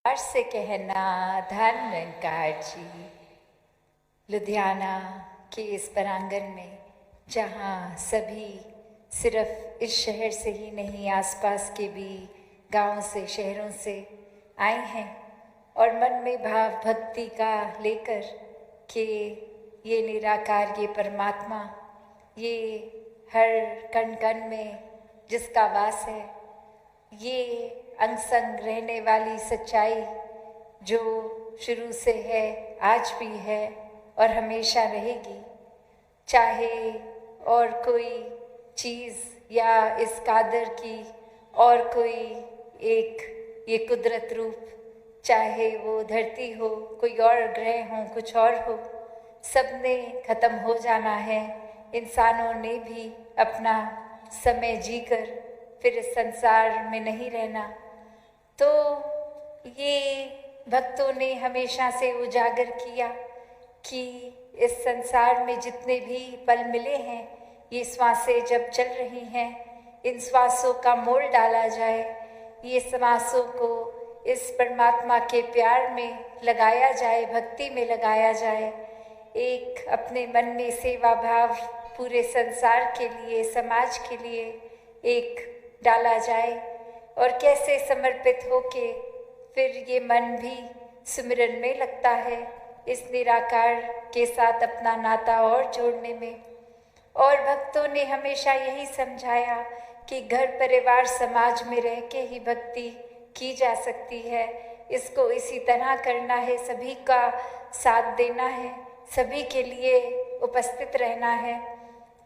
प्यार से कहना धन निरंकार जी। लुधियाना के इस प्रांगण में जहाँ सभी सिर्फ इस शहर से ही नहीं, आसपास के भी गांवों से, शहरों से आए हैं और मन में भाव भक्ति का लेकर कि ये निराकार, ये परमात्मा, ये हर कण कण में जिसका वास है, ये अंग संग रहने वाली सच्चाई जो शुरू से है, आज भी है और हमेशा रहेगी। चाहे और कोई चीज़ या इस कादर की और कोई एक ये कुदरत रूप, चाहे वो धरती हो, कोई और ग्रह हो, कुछ और हो, सब ने ख़त्म हो जाना है। इंसानों ने भी अपना समय जीकर फिर इस संसार में नहीं रहना। तो ये भक्तों ने हमेशा से उजागर किया कि इस संसार में जितने भी पल मिले हैं, ये श्वासें जब चल रही हैं, इन श्वासों का मोल डाला जाए, ये श्वासों को इस परमात्मा के प्यार में लगाया जाए, भक्ति में लगाया जाए, एक अपने मन में सेवा भाव पूरे संसार के लिए, समाज के लिए एक डाला जाए और कैसे समर्पित होके फिर ये मन भी सिमरन में लगता है, इस निराकार के साथ अपना नाता और जोड़ने में। और भक्तों ने हमेशा यही समझाया कि घर परिवार समाज में रह के ही भक्ति की जा सकती है। इसको इसी तरह करना है, सभी का साथ देना है, सभी के लिए उपस्थित रहना है।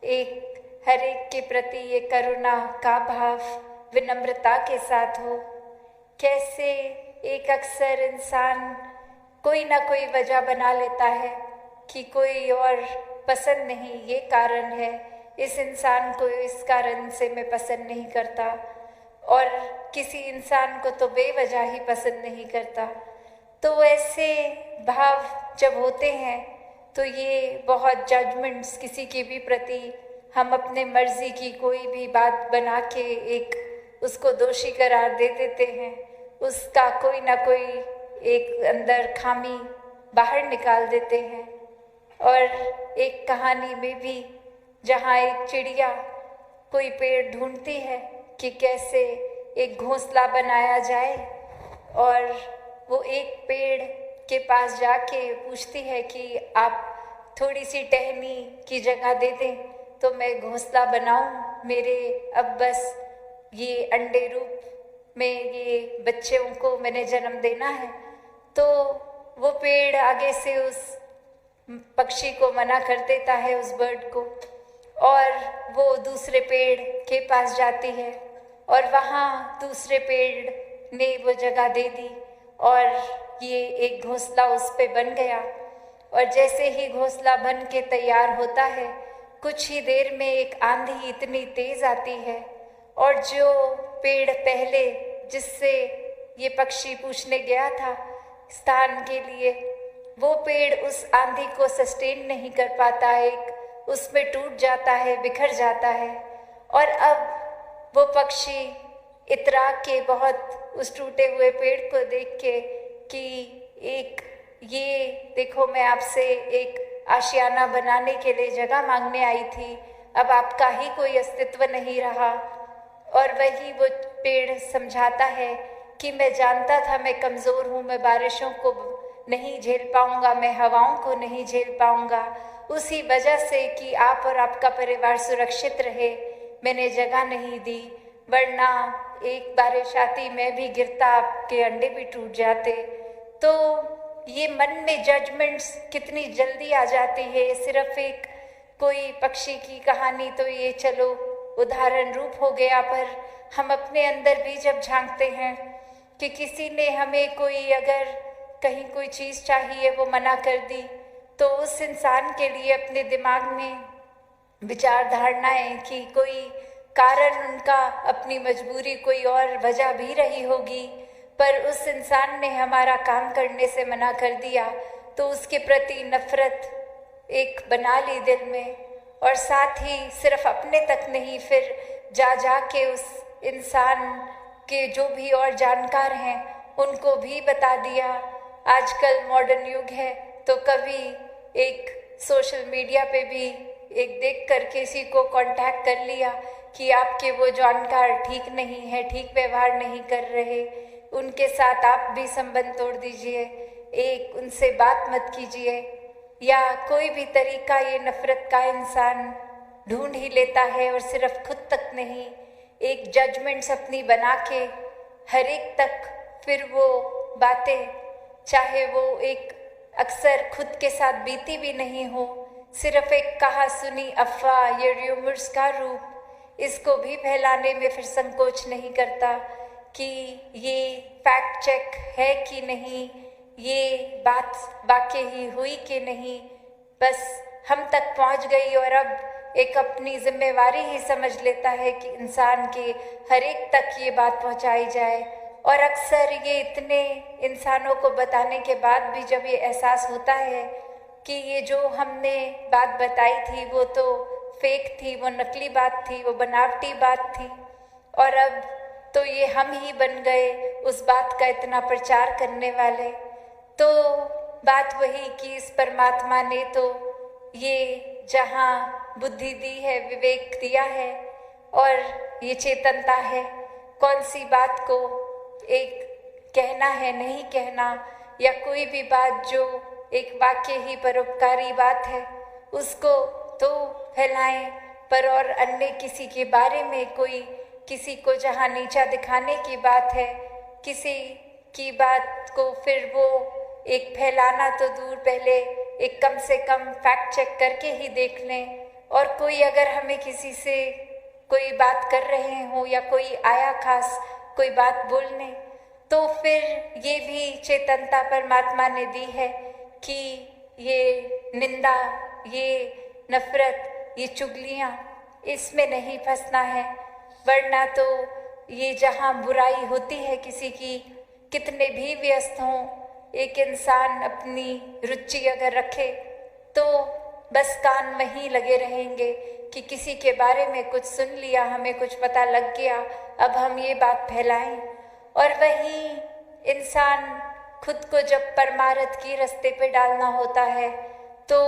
एक हर एक के प्रति ये करुणा का भाव विनम्रता के साथ हो। कैसे एक अक्सर इंसान कोई ना कोई वजह बना लेता है कि कोई और पसंद नहीं, ये कारण है, इस इंसान को इस कारण से मैं पसंद नहीं करता, और किसी इंसान को तो बेवजह ही पसंद नहीं करता। तो ऐसे भाव जब होते हैं तो ये बहुत जजमेंट्स किसी के भी प्रति हम अपने मर्जी की कोई भी बात बना के एक उसको दोषी करार दे देते हैं, उसका कोई ना कोई एक अंदर खामी बाहर निकाल देते हैं। और एक कहानी में भी जहाँ एक चिड़िया कोई पेड़ ढूंढती है कि कैसे एक घोंसला बनाया जाए, और वो एक पेड़ के पास जाके पूछती है कि आप थोड़ी सी टहनी की जगह दे दें तो मैं घोंसला बनाऊं, मेरे अब बस ये अंडे रूप में ये बच्चों को मैंने जन्म देना है। तो वो पेड़ आगे से उस पक्षी को मना कर देता है, उस बर्ड को, और वो दूसरे पेड़ के पास जाती है और वहाँ दूसरे पेड़ ने वो जगह दे दी और ये एक घोंसला उस पे बन गया। और जैसे ही घोंसला बन के तैयार होता है, कुछ ही देर में एक आंधी इतनी तेज आती है और जो पेड़ पहले जिससे ये पक्षी पूछने गया था स्थान के लिए, वो पेड़ उस आंधी को सस्टेन नहीं कर पाता, एक उसमें टूट जाता है, बिखर जाता है। और अब वो पक्षी इतरा के बहुत उस टूटे हुए पेड़ को देख के कि एक ये देखो, मैं आपसे एक आशियाना बनाने के लिए जगह मांगने आई थी, अब आपका ही कोई अस्तित्व नहीं रहा। और वही वो पेड़ समझाता है कि मैं जानता था मैं कमज़ोर हूँ, मैं बारिशों को नहीं झेल पाऊँगा, मैं हवाओं को नहीं झेल पाऊँगा, उसी वजह से कि आप और आपका परिवार सुरक्षित रहे मैंने जगह नहीं दी, वरना एक बारिश आती मैं भी गिरता, आपके अंडे भी टूट जाते। तो ये मन में जजमेंट्स कितनी जल्दी आ जाती है। सिर्फ एक कोई पक्षी की कहानी तो ये चलो उदाहरण रूप हो गया, पर हम अपने अंदर भी जब झांकते हैं कि किसी ने हमें कोई अगर कहीं कोई चीज़ चाहिए वो मना कर दी, तो उस इंसान के लिए अपने दिमाग में विचार धारणाएं कि कोई कारण उनका अपनी मजबूरी कोई और वजह भी रही होगी, पर उस इंसान ने हमारा काम करने से मना कर दिया, तो उसके प्रति नफरत एक बना ली दिल में। और साथ ही सिर्फ अपने तक नहीं, फिर जा के उस इंसान के जो भी और जानकार हैं उनको भी बता दिया। आजकल मॉडर्न युग है तो कभी एक सोशल मीडिया पे भी एक देख कर किसी को कांटेक्ट कर लिया कि आपके वो जानकार ठीक नहीं है, ठीक व्यवहार नहीं कर रहे, उनके साथ आप भी संबंध तोड़ दीजिए, एक उनसे बात मत कीजिए। या कोई भी तरीका ये नफरत का इंसान ढूंढ ही लेता है और सिर्फ खुद तक नहीं, एक जजमेंट्स अपनी बना के हर एक तक फिर वो बातें, चाहे वो एक अक्सर खुद के साथ बीती भी नहीं हो, सिर्फ एक कहा सुनी अफवाह या र्यूमर्स का रूप, इसको भी फैलाने में फिर संकोच नहीं करता कि ये फैक्ट चेक है कि नहीं, ये बात वाकई ही हुई कि नहीं, बस हम तक पहुंच गई और अब एक अपनी जिम्मेवारी ही समझ लेता है कि इंसान के हर एक तक ये बात पहुंचाई जाए। और अक्सर ये इतने इंसानों को बताने के बाद भी जब ये एहसास होता है कि ये जो हमने बात बताई थी वो तो फेक थी, वो नकली बात थी, वो बनावटी बात थी, और अब तो ये हम ही बन गए उस बात का इतना प्रचार करने वाले। तो बात वही कि इस परमात्मा ने तो ये जहाँ बुद्धि दी है, विवेक दिया है और ये चेतनता है, कौन सी बात को एक कहना है नहीं कहना, या कोई भी बात जो एक वाकई ही परोपकारी बात है उसको तो फैलाएं, पर और अन्य किसी के बारे में कोई किसी को जहाँ नीचा दिखाने की बात है, किसी की बात को फिर वो एक फैलाना तो दूर, पहले एक कम से कम फैक्ट चेक करके ही देख लें। और कोई अगर हमें किसी से कोई बात कर रहे हो या कोई आया खास कोई बात बोलने, तो फिर ये भी चेतनता परमात्मा ने दी है कि ये निंदा, ये नफरत, ये चुगलियाँ, इसमें नहीं फंसना है, वरना तो ये जहाँ बुराई होती है किसी की, कितने भी व्यस्त हों, एक इंसान अपनी रुचि अगर रखे तो बस कान में ही लगे रहेंगे कि किसी के बारे में कुछ सुन लिया, हमें कुछ पता लग गया, अब हम ये बात फैलाएं। और वहीं इंसान खुद को जब परमार्थ की रास्ते पे डालना होता है तो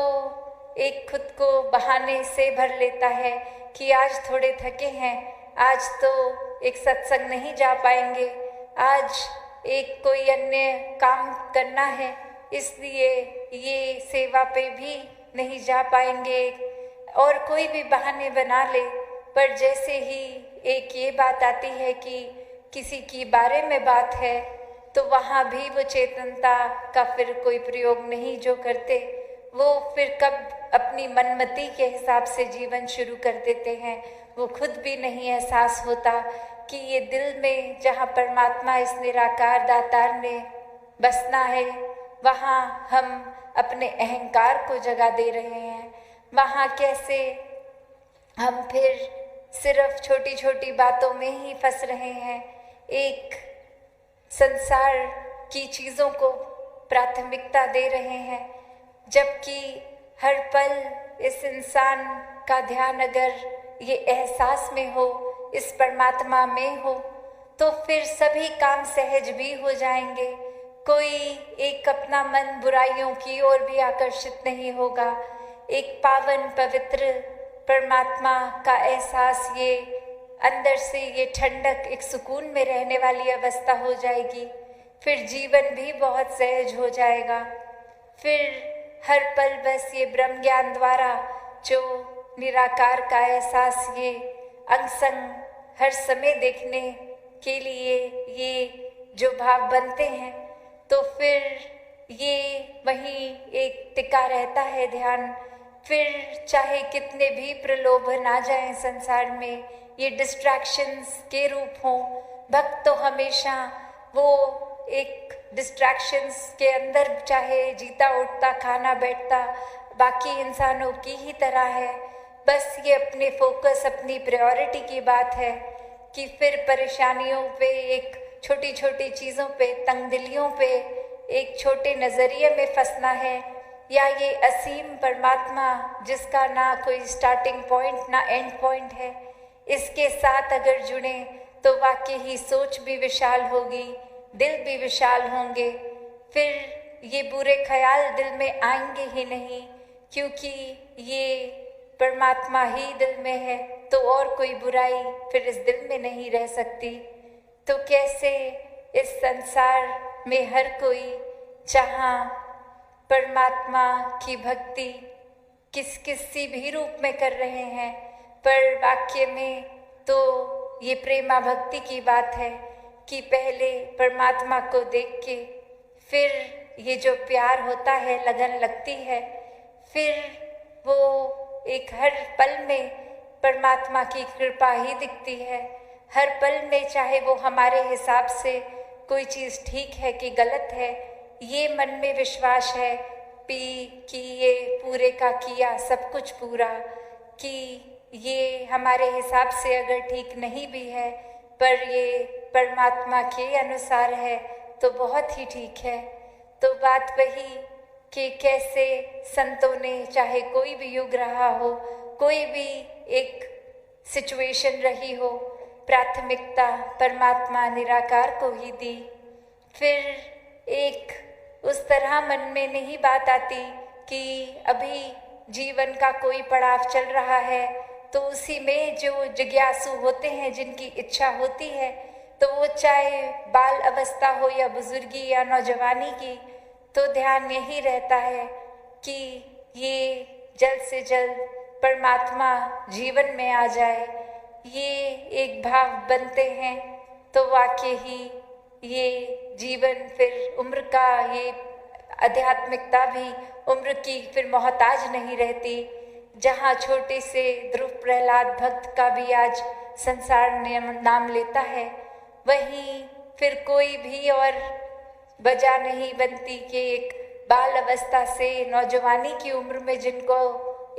एक खुद को बहाने से भर लेता है कि आज थोड़े थके हैं, आज तो एक सत्संग नहीं जा पाएंगे, आज एक कोई अन्य काम करना है, इसलिए ये सेवा पे भी नहीं जा पाएंगे, और कोई भी बहाने बना ले। पर जैसे ही एक ये बात आती है कि किसी की बारे में बात है, तो वहाँ भी वो चेतनता का फिर कोई प्रयोग नहीं जो करते, वो फिर कब अपनी मनमति के हिसाब से जीवन शुरू कर देते हैं, वो खुद भी नहीं एहसास होता कि ये दिल में जहाँ परमात्मा इस निराकार दातार ने बसना है, वहाँ हम अपने अहंकार को जगा दे रहे हैं। वहाँ कैसे हम फिर सिर्फ छोटी छोटी बातों में ही फंस रहे हैं, एक संसार की चीज़ों को प्राथमिकता दे रहे हैं, जबकि हर पल इस इंसान का ध्यान अगर ये एहसास में हो, इस परमात्मा में हो, तो फिर सभी काम सहज भी हो जाएंगे। कोई एक अपना मन बुराइयों की ओर भी आकर्षित नहीं होगा, एक पावन पवित्र परमात्मा का एहसास, ये अंदर से ये ठंडक, एक सुकून में रहने वाली अवस्था हो जाएगी, फिर जीवन भी बहुत सहज हो जाएगा। फिर हर पल बस ये ब्रह्म ज्ञान द्वारा जो निराकार का एहसास, ये अंग संग हर समय देखने के लिए ये जो भाव बनते हैं, तो फिर ये वहीं एक टिका रहता है ध्यान। फिर चाहे कितने भी प्रलोभन आ जाएं संसार में, ये डिस्ट्रैक्शंस के रूप हों, भक्त तो हमेशा वो एक डिस्ट्रैक्शंस के अंदर चाहे जीता उठता खाना बैठता बाकी इंसानों की ही तरह है। बस ये अपने फोकस, अपनी प्रायोरिटी की बात है कि फिर परेशानियों पे, एक छोटी छोटी चीज़ों पे, तंगदिलियों पे, एक छोटे नज़रिए में फंसना है, या ये असीम परमात्मा जिसका ना कोई स्टार्टिंग पॉइंट ना एंड पॉइंट है, इसके साथ अगर जुड़ें तो वाकई ही सोच भी विशाल होगी, दिल भी विशाल होंगे, फिर ये बुरे ख्याल दिल में आएंगे ही नहीं, क्योंकि ये परमात्मा ही दिल में है, तो और कोई बुराई फिर इस दिल में नहीं रह सकती। तो कैसे इस संसार में हर कोई जहाँ परमात्मा की भक्ति किसी भी रूप में कर रहे हैं, पर वाक्य में तो ये प्रेमा भक्ति की बात है कि पहले परमात्मा को देख के फिर ये जो प्यार होता है, लगन लगती है, फिर वो एक हर पल में परमात्मा की कृपा ही दिखती है। हर पल में चाहे वो हमारे हिसाब से कोई चीज़ ठीक है कि गलत है, ये मन में विश्वास है कि ये पूरे का किया सब कुछ पूरा, कि ये हमारे हिसाब से अगर ठीक नहीं भी है पर ये परमात्मा के अनुसार है तो बहुत ही ठीक है। तो बात वही कि कैसे संतों ने चाहे कोई भी युग रहा हो, कोई भी एक सिचुएशन रही हो, प्राथमिकता परमात्मा निराकार को ही दी। फिर एक उस तरह मन में नहीं बात आती कि अभी जीवन का कोई पड़ाव चल रहा है तो उसी में जो जिज्ञासु होते हैं, जिनकी इच्छा होती है, तो वो चाहे बाल अवस्था हो या बुजुर्गी या नौजवानी की, तो ध्यान यही रहता है कि ये जल्द से जल्द परमात्मा जीवन में आ जाए। ये एक भाव बनते हैं तो वाकई ही ये जीवन फिर उम्र का, ये आध्यात्मिकता भी उम्र की फिर मोहताज नहीं रहती। जहाँ छोटे से ध्रुव प्रहलाद भक्त का भी आज संसार नाम लेता है, वहीं फिर कोई भी और वजह नहीं बनती कि एक बाल अवस्था से नौजवानी की उम्र में जिनको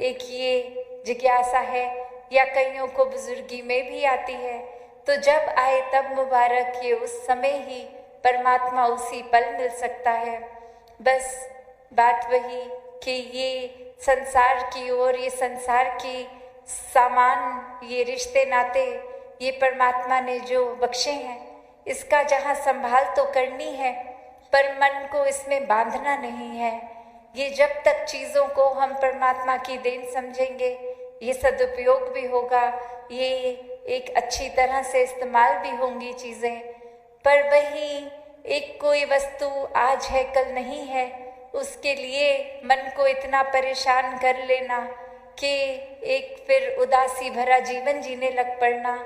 एक ये जिज्ञासा है, या कईयों को बुजुर्गी में भी आती है, तो जब आए तब मुबारक, ये उस समय ही परमात्मा उसी पल मिल सकता है। बस बात वही कि ये संसार की ओर, ये संसार की सामान, ये रिश्ते नाते, ये परमात्मा ने जो बख्शे हैं, इसका जहाँ संभाल तो करनी है, पर मन को इसमें बांधना नहीं है। ये जब तक चीज़ों को हम परमात्मा की देन समझेंगे, ये सदुपयोग भी होगा, ये एक अच्छी तरह से इस्तेमाल भी होंगी चीज़ें। पर वही एक कोई वस्तु आज है कल नहीं है, उसके लिए मन को इतना परेशान कर लेना कि एक फिर उदासी भरा जीवन जीने लग पड़ना,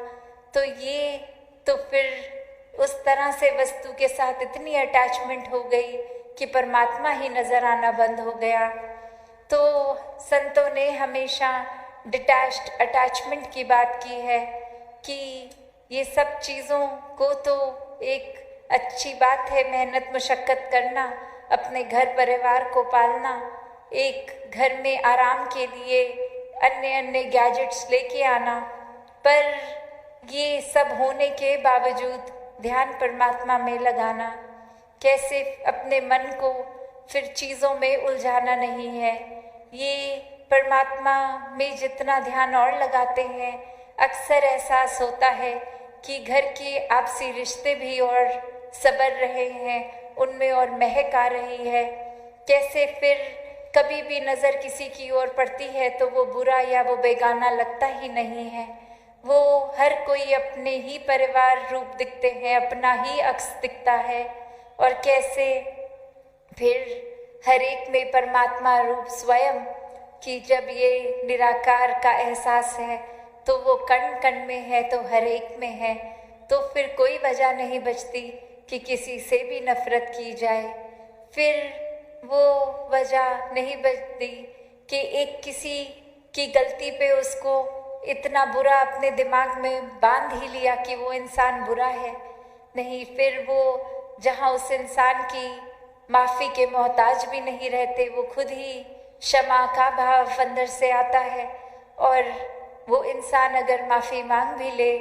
तो ये तो फिर उस तरह से वस्तु के साथ इतनी अटैचमेंट हो गई कि परमात्मा ही नज़र आना बंद हो गया। तो संतों ने हमेशा डिटैच्ड अटैचमेंट की बात की है कि ये सब चीज़ों को तो एक अच्छी बात है, मेहनत मशक्क़त करना, अपने घर परिवार को पालना, एक घर में आराम के लिए अन्य अन्य गैजेट्स लेके आना, पर ये सब होने के बावजूद ध्यान परमात्मा में लगाना, कैसे अपने मन को फिर चीज़ों में उलझाना नहीं है। ये परमात्मा में जितना ध्यान और लगाते हैं, अक्सर एहसास होता है कि घर के आपसी रिश्ते भी और सबर रहे हैं, उनमें और महक आ रही है। कैसे फिर कभी भी नज़र किसी की ओर पड़ती है तो वो बुरा या वो बेगाना लगता ही नहीं है, वो हर कोई अपने ही परिवार रूप दिखते हैं, अपना ही अक्स दिखता है। और कैसे फिर हर एक में परमात्मा रूप स्वयं कि जब ये निराकार का एहसास है तो वो कण कण में है, तो हर एक में है, तो फिर कोई वजह नहीं बचती कि किसी से भी नफरत की जाए। फिर वो वजह नहीं बचती कि एक किसी की गलती पे उसको इतना बुरा अपने दिमाग में बांध ही लिया कि वो इंसान बुरा है। नहीं, फिर वो जहाँ उस इंसान की माफ़ी के मोहताज भी नहीं रहते, वो खुद ही क्षमा का भाव अंदर से आता है, और वो इंसान अगर माफ़ी मांग भी ले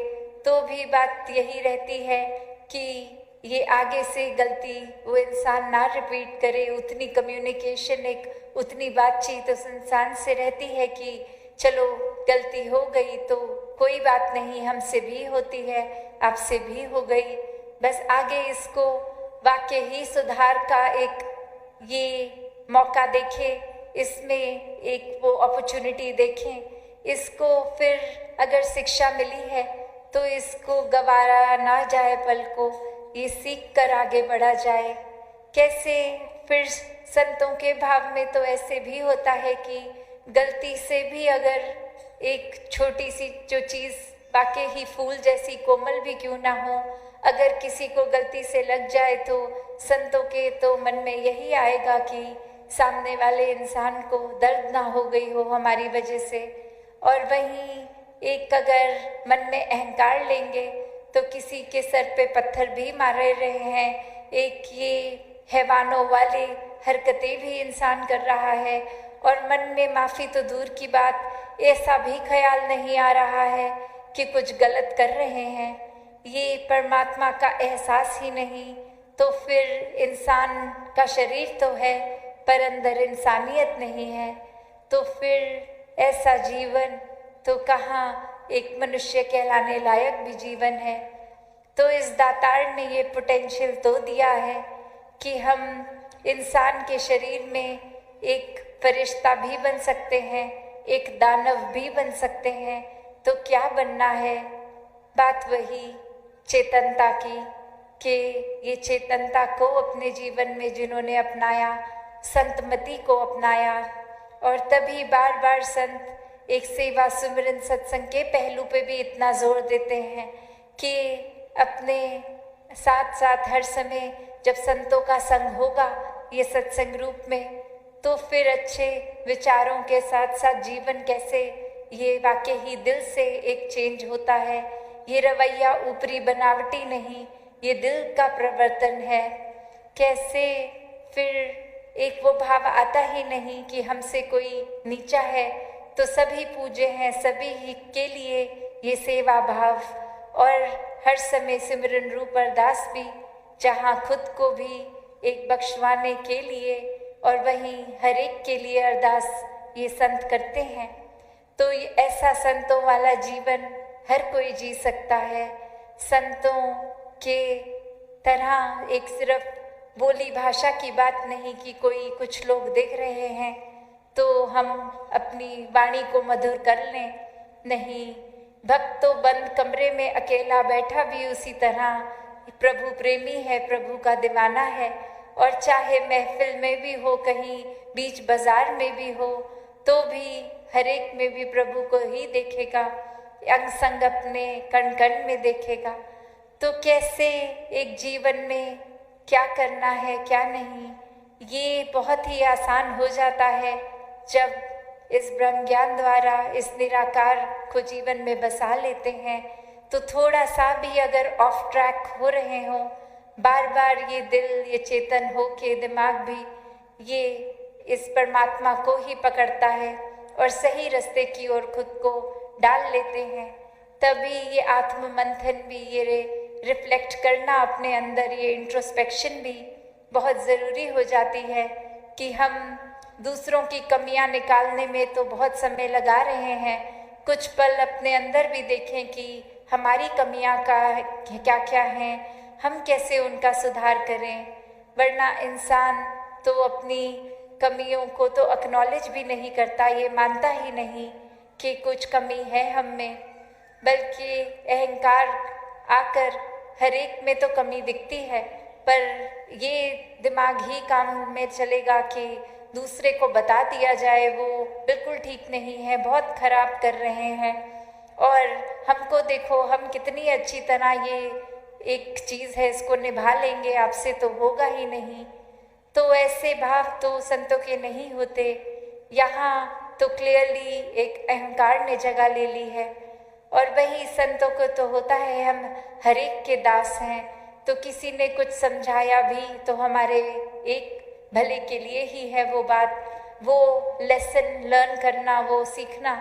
तो भी बात यही रहती है कि ये आगे से गलती वो इंसान ना रिपीट करे। उतनी कम्युनिकेशन, एक उतनी बातचीत उस इंसान से रहती है कि चलो गलती हो गई तो कोई बात नहीं, हमसे भी होती है, आपसे भी हो गई, बस आगे इसको वाकई ही सुधार का एक ये मौका देखें, इसमें एक वो अपॉर्चुनिटी देखें, इसको फिर अगर शिक्षा मिली है तो इसको गंवारा ना जाए पल को, ये सीख कर आगे बढ़ा जाए। कैसे फिर संतों के भाव में तो ऐसे भी होता है कि गलती से भी अगर एक छोटी सी जो चीज़ वाकई ही फूल जैसी कोमल भी क्यों ना हो, अगर किसी को गलती से लग जाए तो संतों के तो मन में यही आएगा कि सामने वाले इंसान को दर्द ना हो गई हो हमारी वजह से। और वहीं एक अगर मन में अहंकार लेंगे तो किसी के सर पे पत्थर भी मार रहे हैं, एक ये हैवानों वाली हरकतें भी इंसान कर रहा है, और मन में माफ़ी तो दूर की बात, ऐसा भी ख्याल नहीं आ रहा है कि कुछ गलत कर रहे हैं। ये परमात्मा का एहसास ही नहीं, तो फिर इंसान का शरीर तो है पर अंदर इंसानियत नहीं है, तो फिर ऐसा जीवन तो कहाँ एक मनुष्य कहलाने लायक भी जीवन है। तो इस दातार ने ये पोटेंशियल तो दिया है कि हम इंसान के शरीर में एक फरिश्ता भी बन सकते हैं, एक दानव भी बन सकते हैं। तो क्या बनना है? बात वही चेतनता की, कि ये चेतनता को अपने जीवन में जिन्होंने अपनाया, संतमति को अपनाया, और तभी बार बार संत एक सेवा सुमिरन सत्संग के पहलू पे भी इतना जोर देते हैं कि अपने साथ साथ हर समय जब संतों का संग होगा ये सत्संग रूप में, तो फिर अच्छे विचारों के साथ साथ जीवन कैसे ये वाकई ही दिल से एक चेंज होता है। ये रवैया ऊपरी बनावटी नहीं, ये दिल का प्रवर्तन है। कैसे फिर एक वो भाव आता ही नहीं कि हमसे कोई नीचा है तो सभी पूजे हैं, सभी ही के लिए ये सेवा भाव, और हर समय सिमरन रूप अरदास भी, जहाँ खुद को भी एक बख्शवाने के लिए और वहीं हर एक के लिए अरदास ये संत करते हैं। तो ये ऐसा संतों वाला जीवन हर कोई जी सकता है। संतों के तरह एक सिर्फ बोली भाषा की बात नहीं कि कोई कुछ लोग देख रहे हैं तो हम अपनी वाणी को मधुर कर लें, नहीं। भक्त तो बंद कमरे में अकेला बैठा भी उसी तरह प्रभु प्रेमी है, प्रभु का दीवाना है, और चाहे महफिल में भी हो, कहीं बीच बाजार में भी हो, तो भी हर एक में भी प्रभु को ही देखेगा, अंग संग अपने कण कण में देखेगा। तो कैसे एक जीवन में क्या करना है क्या नहीं, ये बहुत ही आसान हो जाता है जब इस ब्रह्म ज्ञान द्वारा इस निराकार को जीवन में बसा लेते हैं। तो थोड़ा सा भी अगर ऑफ ट्रैक हो रहे हों, बार बार ये दिल ये चेतन हो के दिमाग भी ये इस परमात्मा को ही पकड़ता है और सही रास्ते की ओर खुद को डाल लेते हैं, तभी ये आत्म मंथन भी, ये रिफ्लेक्ट करना अपने अंदर, ये इंट्रोस्पेक्शन भी बहुत ज़रूरी हो जाती है कि हम दूसरों की कमियां निकालने में तो बहुत समय लगा रहे हैं, कुछ पल अपने अंदर भी देखें कि हमारी कमियां का क्या क्या हैं, हम कैसे उनका सुधार करें। वरना इंसान तो अपनी कमियों को तो एक्नॉलेज भी नहीं करता, ये मानता ही नहीं कि कुछ कमी है हम में, बल्कि अहंकार आकर हर एक में तो कमी दिखती है, पर ये दिमाग ही काम में चलेगा कि दूसरे को बता दिया जाए वो बिल्कुल ठीक नहीं है, बहुत खराब कर रहे हैं, और हमको देखो हम कितनी अच्छी तरह ये एक चीज़ है इसको निभा लेंगे, आपसे तो होगा ही नहीं। तो ऐसे भाव तो संतों के नहीं होते। यहाँ तो क्लियरली एक अहंकार ने जगह ले ली है, और वही संतों को तो होता है हम हर एक के दास हैं, तो किसी ने कुछ समझाया भी तो हमारे एक भले के लिए ही है वो बात, वो लेसन लर्न करना, वो सीखना।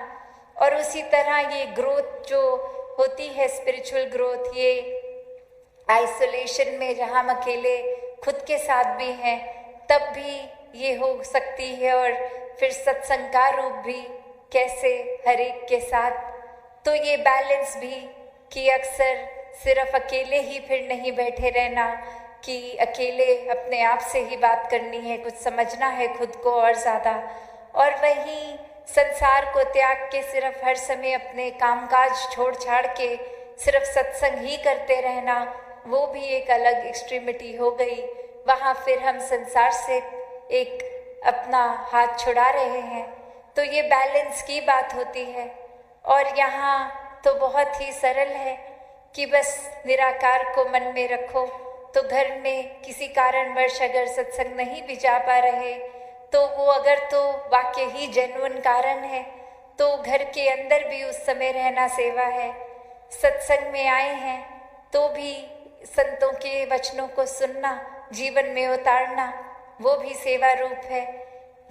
और उसी तरह ये ग्रोथ जो होती है, स्पिरिचुअल ग्रोथ, ये आइसोलेशन में जहाँ हम अकेले खुद के साथ भी हैं तब भी ये हो सकती है, और फिर सत्संग का रूप भी कैसे हर एक के साथ। तो ये बैलेंस भी कि अक्सर सिर्फ अकेले ही फिर नहीं बैठे रहना, कि अकेले अपने आप से ही बात करनी है, कुछ समझना है खुद को और ज़्यादा, और वहीं संसार को त्याग के सिर्फ हर समय अपने कामकाज छोड़ छाड़ के सिर्फ सत्संग ही करते रहना, वो भी एक अलग एक्सट्रीमिटी हो गई। वहाँ फिर हम संसार से एक अपना हाथ छुड़ा रहे हैं। तो ये बैलेंस की बात होती है। और यहाँ तो बहुत ही सरल है कि बस निराकार को मन में रखो। तो घर में किसी कारणवश अगर सत्संग नहीं भी जा पा रहे, तो वो अगर तो वाकई ही जेन्युइन कारण है, तो घर के अंदर भी उस समय रहना सेवा है। सत्संग में आए हैं तो भी संतों के वचनों को सुनना, जीवन में उतारना, वो भी सेवा रूप है।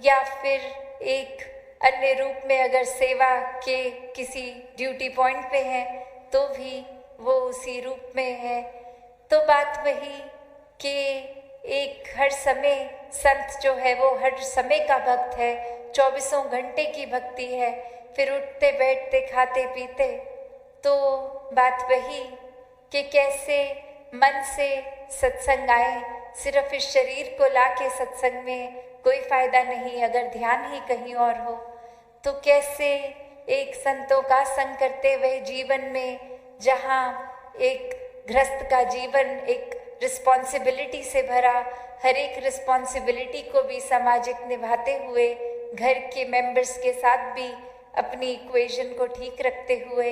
या फिर एक अन्य रूप में अगर सेवा के किसी ड्यूटी पॉइंट पे है तो भी वो उसी रूप में है। तो बात वही कि एक हर समय संत जो है वो हर समय का भक्त है, 24 घंटे की भक्ति है, फिर उठते बैठते खाते पीते। तो बात वही कि कैसे मन से सत्संग आए। सिर्फ इस शरीर को लाके सत्संग में कोई फायदा नहीं अगर ध्यान ही कहीं और हो। तो कैसे एक संतों का संग करते हुए जीवन में, जहाँ एक गृहस्थ का जीवन एक रिस्पॉन्सिबिलिटी से भरा, हर एक रिस्पॉन्सिबिलिटी को भी सामाजिक निभाते हुए, घर के मेंबर्स के साथ भी अपनी इक्वेशन को ठीक रखते हुए,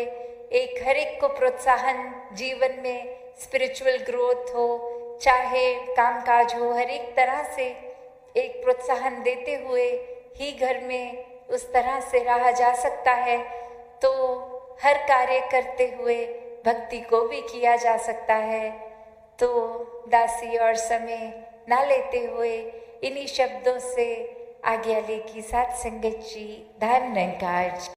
एक हर एक को प्रोत्साहन, जीवन में स्पिरिचुअल ग्रोथ हो, चाहे कामकाज हो, हर एक तरह से एक प्रोत्साहन देते हुए ही घर में उस तरह से रहा जा सकता है। तो हर कार्य करते हुए भक्ति को भी किया जा सकता है। तो दासी और समय ना लेते हुए इन्हीं शब्दों से आज्ञा लेगी साथ संगत जी। धन्यवाद।